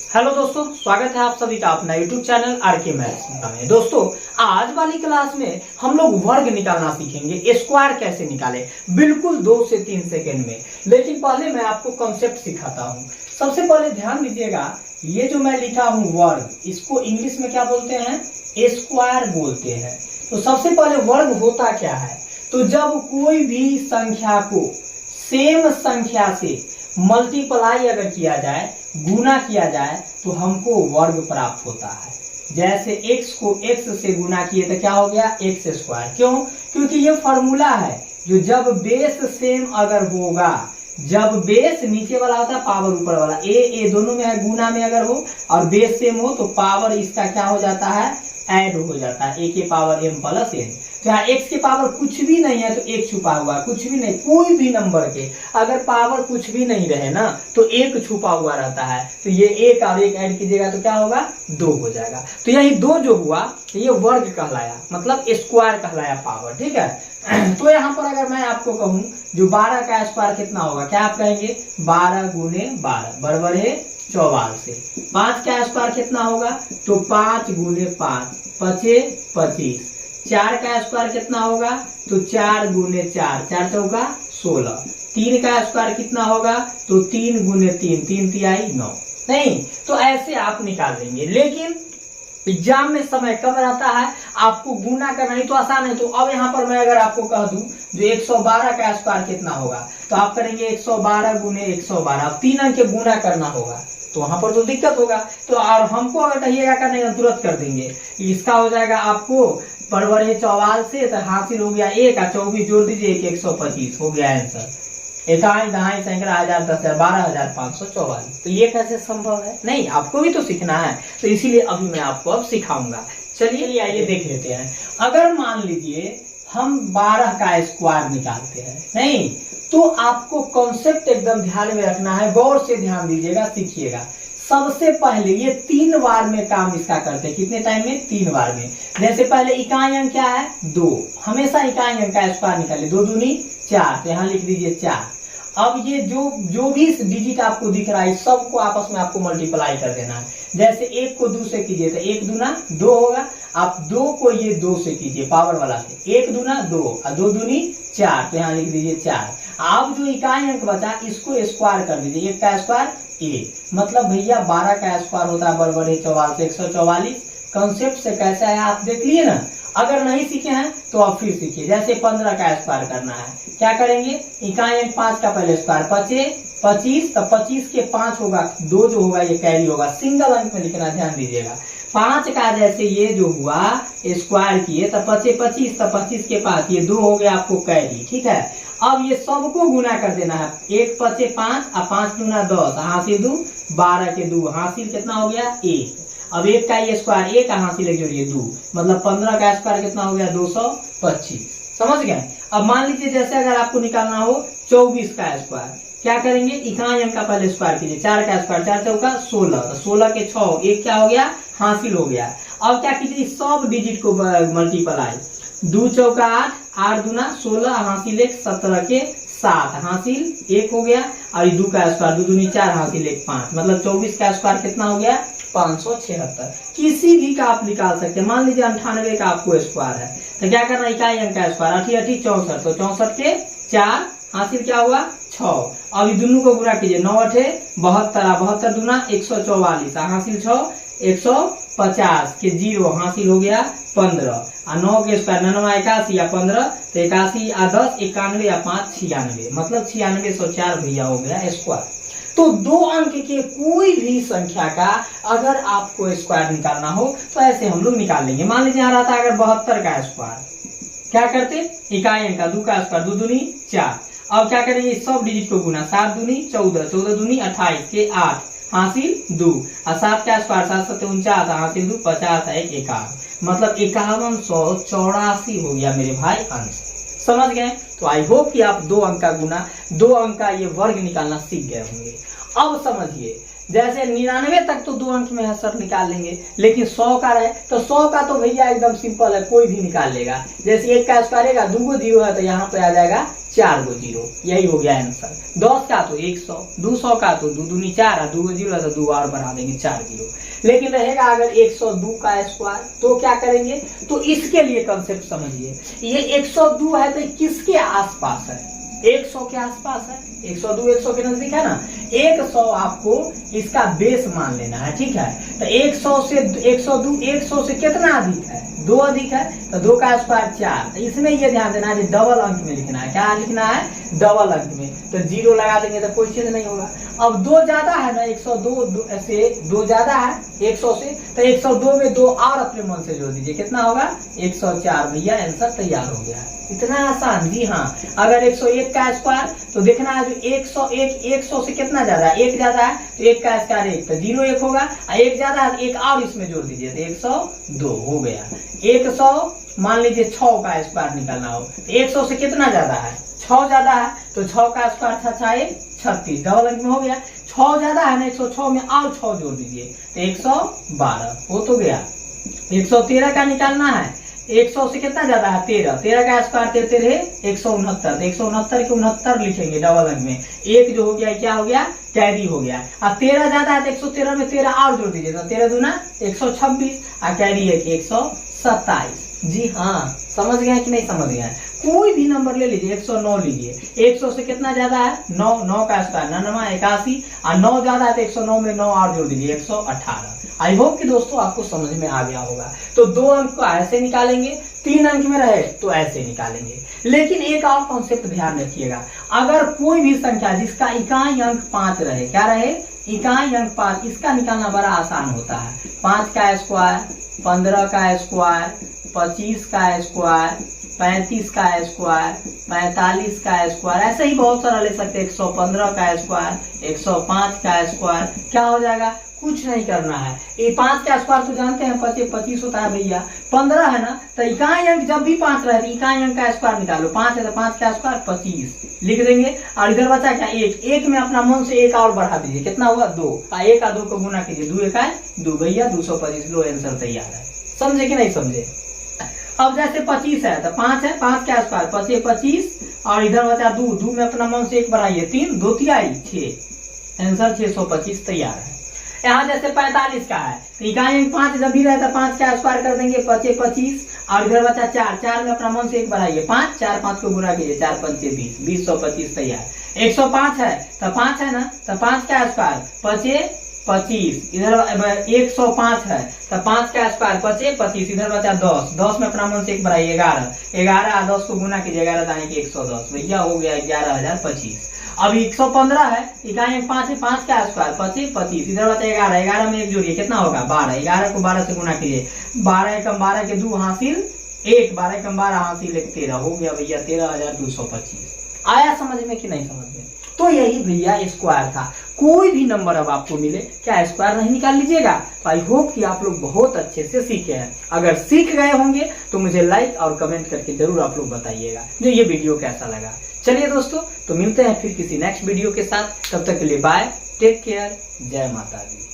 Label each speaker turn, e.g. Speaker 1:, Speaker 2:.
Speaker 1: Hello दोस्तों, स्वागत है आप सभी का अपना यूट्यूब चैनल आरके मैथ्स में। दोस्तों, आज वाली क्लास में हम लोग वर्ग निकालना सीखेंगे। स्क्वायर कैसे निकाले, बिल्कुल 2 से 3 सेकंड में। लेकिन पहले मैं आपको कॉन्सेप्ट सिखाता हूँ। सबसे पहले ध्यान दीजिएगा, ये जो मैं लिखा हूँ वर्ग, इसको इंग्लिश में क्या बोलते हैं? स्क्वायर बोलते हैं। तो सबसे पहले वर्ग होता क्या है? तो जब कोई भी संख्या को सेम संख्या से मल्टीप्लाई अगर किया जाए, गुना किया जाए, तो हमको वर्ग प्राप्त होता है। जैसे x को x से गुना किए तो क्या हो गया? x square. क्यों? क्योंकि ये फॉर्मूला है जो जब बेस सेम अगर होगा, जब बेस नीचे वाला होता है, पावर ऊपर वाला, ए दोनों में है, गुना में अगर हो और बेस सेम हो तो पावर इसका क्या हो जाता है? ऐड हो जाता है, a के पावर m प्लस n। तो यहाँ x के पावर कुछ भी नहीं है तो एक छुपा हुआ, कुछ भी नहीं, कोई भी नंबर के अगर पावर कुछ भी नहीं रहे ना तो एक छुपा हुआ रहता है। तो ये एक और एक ऐड कीजिएगा तो क्या होगा? 2 हो जाएगा। तो यही 2 जो हुआ ये वर्ग कहलाया, मतलब स्क्वायर कहलाया पावर। ठीक है। तो यहाँ पर अगर मैं आपको कहूँ जो 12 का स्क्वायर कितना होगा, क्या आप कहेंगे? 12 गुने 12 बराबर है 44 से। 5 का स्क्वायर कितना होगा? तो 5 गुने 5 पचे 25। 4 का स्क्वायर कितना होगा? तो 4 गुने 4 4 चौका 16। 3 का स्क्वायर कितना होगा? तो 3 गुने 3 3 तिहाई 9। नहीं तो ऐसे आप निकाल लेंगे। लेकिन एग्जाम में समय कम रहता है, आपको गुना करना नहीं तो आसान है। तो अब यहाँ पर मैं अगर आपको कह दूं जो 112 का स्क्वायर कितना होगा, तो आप करेंगे 112 गुने 112। 3 अंक के गुना करना होगा तो वहां पर तो दिक्कत होगा। तो और हमको अगर कहिएगा का नहीं, तुरंत कर देंगे। इसका हो जाएगा आपको बराबर है 44 से, तो हासिल हो गया 1 और 24 जोड़ दीजिए 125 हो गया आंसर। 51 दहाई सैकड़ा 1000 10,000 12,544। तो ये कैसे संभव है? नहीं, आपको भी तो सीखना है, तो इसीलिए अभी मैं आपको अब सिखाऊंगा। चलिए आइए देख लेते हैं। अगर मान लीजिए हम 12 का स्क्वायर निकालते हैं, नहीं तो आपको कॉन्सेप्ट एकदम ध्यान में रखना है, गौर से ध्यान दीजिएगा, सीखिएगा। सबसे पहले ये 3 बार में काम इसका करते हैं। कितने टाइम में? 3 बार में। जैसे पहले इकाई अंक क्या है? 2। हमेशा इकाई अंक का स्क्वायर निकालिए। 2 दूनी 4, तो यहाँ लिख दीजिए 4। अब ये जो भी डिजिट आपको दिख रहा है सबको आपस में आपको मल्टीप्लाई कर देना है। जैसे 1 को 2 से कीजिए तो 1 दूना 2 होगा। आप 2 को ये 2 से कीजिए पावर वाला से, 1 दूना 2 और 2 दूनी 4, तो यहाँ लिख दीजिए 4। आप जो इकाई अंक बचा इसको स्क्वायर कर दीजिए। 1 का स्क्वायर 1, मतलब भैया 12 का स्क्वायर होता है बराबर है 44 144। कंसेप्ट से कैसा है आप देख लिए ना। अगर नहीं सीखे हैं तो आप फिर सीखिए। जैसे 15 का स्क्वायर करना है, क्या करेंगे? इकाई अंक 5 का पहले स्क्वायर 25, तो 25 के 5 होगा, 2 जो होगा ये कैरी होगा, सिंगल अंक में लिखना, ध्यान दीजिएगा। 5 का जैसे ये जो हुआ स्क्वायर किए तो 25, तो 25 के 5 ये 2 हो गया आपको कैरी। ठीक है। अब ये सबको गुना कर देना है। 1 पचे 5 और 5 दूना 10, हासिल 2 12 के 2, हासिल कितना हो गया? 1। अब 1 का ये स्क्वायर 1 हासिल 1 जोड़िए 2, मतलब 15 का स्क्वायर कितना हो गया? 225। समझ गए? अब मान लीजिए जैसे अगर आपको निकालना हो 24 का स्क्वायर, क्या करेंगे? इकाई अंक का पहले स्क्वायर कीजिए। 4 का स्क्वायर 4 चौका 16, तो 16 के 6 1 क्या हो गया? हासिल हो गया। अब क्या कीजिए? सब डिजिट को मल्टीप्लाई। 2 चौका 8, 8 दूना 16, हासिल 1 17 के 7, हासिल 1 हो गया। और 2 का स्क्वायर 2 दूनी 4, हासिल 1 5, मतलब 24 का स्क्वायर कितना हो गया? 576। किसी भी का आप निकाल सकते हैं। मान लीजिए 98 का आपको स्क्वायर है, तो क्या करना? इकाई अंक का स्क्वायर 8 8 64, तो 64 के 4, हासिल क्या हुआ? 6। अब दोनों को गुणा कीजिए। 9 8 72, 72 दूना 144, हासिल 6 150 के 0, हासिल हो गया 15। और 9 के स्क्वायर 9 81 या 15, तो 81 और 10 91 या 5 96, मतलब 9604 भैया हो गया स्क्वायर। तो 2 अंक के कोई भी संख्या का अगर आपको स्क्वायर निकालना हो तो ऐसे हम लोग निकाल लेंगे। मान लीजिए यहाँ रहता है अगर 72 का स्क्वायर, क्या करते? इकाई अंक का 2 का स्क्वायर 2 दूनी 4। अब क्या करेंगे? सब डिजिट को गुना। 7 दूनी 14, 14 दूनी 28 के 8, हासिल 2 और 7 का स्क्वायर 7 7 49, हासिल 2 50 है 51, मतलब 5184 हो गया मेरे भाई आंसर। समझ गए? तो आई होप कि आप 2 अंक का गुना 2 अंक का ये वर्ग निकालना सीख गए होंगे। अब समझिए, जैसे 99 तक तो 2 अंक में है सर निकाल लेंगे, लेकिन 100 का रहे तो 100 का तो भैया एकदम सिंपल है, कोई भी निकाल लेगा। जैसे 1 का स्क्वायर है, 2 को 0 है तो यहाँ पे आ जाएगा 4 गो जीरो, यही हो गया आंसर। 10 का तो 100, 200 का तो 2 दूनी 4, 2 गो जीरो तो 2 और बढ़ा देंगे 4 जीरो। लेकिन रहेगा अगर 102 का स्क्वायर तो क्या करेंगे, तो इसके लिए कंसेप्ट समझिए। ये 102 है तो किसके आसपास है, 100 के आसपास है। 102 100 के नजदीक है ना, 100 आपको इसका बेस मान लेना है, ठीक है। तो 100 से 100 से कितना अधिक है, 2 अधिक है, तो 2 का स्क्वायर 4। इसमें ये ध्यान देना है डबल अंक में लिखना है, क्या लिखना है, डबल अंक में। तो जीरो लगा देंगे तो कोई चीज नहीं होगा। अब 2 ज्यादा है ना, 102 से 2 ज्यादा है 100 से, तो 102 में 2 और अपने मन से जोड़ दीजिए, कितना होगा 104। भैया आंसर तैयार हो गया। इतना आसान, जी हाँ। अगर 101 का स्क्वायर तो देखना है जो 100 से कितना ज्यादा है, 1 ज्यादा है तो 1 का स्क्वायर 1, तो 0 1 होगा। 1 ज्यादा है 1 और इसमें जोड़ दीजिए तो 102 हो गया। 100 मान लीजिए 6 का स्क्वायर निकालना हो तो 100 से कितना ज्यादा है, 6 ज्यादा है, तो 6 का स्क्वायर 36, डबल अंक में हो गया। 6 ज्यादा है ना, 106 में और 6 जोड़ दीजिए तो 112 हो तो गया। 113 का निकालना है, 100 से कितना ज्यादा है 13, 13 का स्क्वायर 13 169, 169 के 69 लिखेंगे डबल अंक में। 1 जो हो गया क्या हो गया, कैरी हो गया। अब 13 ज्यादा है तो 113 में 13 और जोड़ दीजिए तो 13 दूना 126 और कैरी है कि 127। जी हाँ, समझ गए कि नहीं समझ गए। कोई भी नंबर ले लीजिए, 109 लीजिए, 100 से कितना ज्यादा है 9, 9 का स्क्वायर 9 81 और 9 ज्यादा है तो 109 में 9 और जोड़ दीजिए 118। आई होप कि दोस्तों आपको समझ में आ गया होगा। तो 2 अंक को ऐसे निकालेंगे, 3 अंक में रहे तो ऐसे निकालेंगे। लेकिन एक और कॉन्सेप्ट ध्यान रखिएगा, अगर कोई भी संख्या जिसका इकाई अंक 5 रहे, क्या रहे, इकाई अंक 5, इसका निकालना बड़ा आसान होता है। 5 का स्क्वायर, 15 का स्क्वायर, 25 का स्क्वायर, 35 का स्क्वायर, 45 का स्क्वायर, ऐसे ही बहुत सारा ले सकते हैं। 115 का स्क्वायर, 105 का स्क्वायर, क्या हो जाएगा, कुछ नहीं करना है। ये 5 का स्क्वायर तो जानते हैं 25 होता है भैया। 15 है ना, तो इकाई अंक जब भी 5 रहे तो इकाई अंक का स्क्वायर निकालो। 5 है तो 5 का स्क्वायर 25 लिख देंगे। और इधर बचा क्या, 1 में अपना मन से 1 और बढ़ा दीजिए, कितना हुआ 2, 1 और 2 को गुना कीजिए, 2 1 2 भैया 225। लो आंसर तैयार है। समझे कि नहीं समझे। अब जैसे 25 है तो 5 है, 5 का स्क्वायर 25 25 और इधर बचा 2, 2 में अपना मन से 1 बढ़ाइए, 3 2 3 6, आंसर 625 तैयार है। यहाँ जैसे 45 का है तो इकाई अंक 5 जब भी रहता 5 का स्क्वायर कर देंगे 25 25 और इधर बचा 4, 4 में अपना मन से 1 बढ़ाइए, 5 4 5 को गुणा कीजिए, 4 5 20, 225 तैयार। 105 है तो 5 है ना, तो 5 का स्क्वायर 25 25, इधर 105 है तो 5 का स्क्वायर 25 25, इधर बचा 10, 10 में अपना मन से 1 बढ़ाइए, 11 11 और 10 को गुना कीजिए, 11 दाएं के 110, भैया हो गया 11025। अब 115 है, इकाई अंक 5 है, 5 का स्क्वायर 25 25, इधर बचा 11, 11 में 1 जोड़िए, कितना होगा 12, 11 को 12 से गुना कीजिए, 12 एकम 12 के 2 हासिल 1, 12 एकम 12 हासिल 1, 13 हो गया भैया 13225। आया समझ में कि नहीं समझ में। तो यही भैया स्क्वायर था। कोई भी नंबर अब आपको मिले, क्या स्क्वायर नहीं निकाल लीजिएगा। तो आई होप कि आप लोग बहुत अच्छे से सीखे हैं। अगर सीख गए होंगे तो मुझे लाइक और कमेंट करके जरूर आप लोग बताइएगा जो ये वीडियो कैसा लगा। चलिए दोस्तों, तो मिलते हैं फिर किसी नेक्स्ट वीडियो के साथ। तब तक के लिए बाय, टेक केयर, जय माता दी।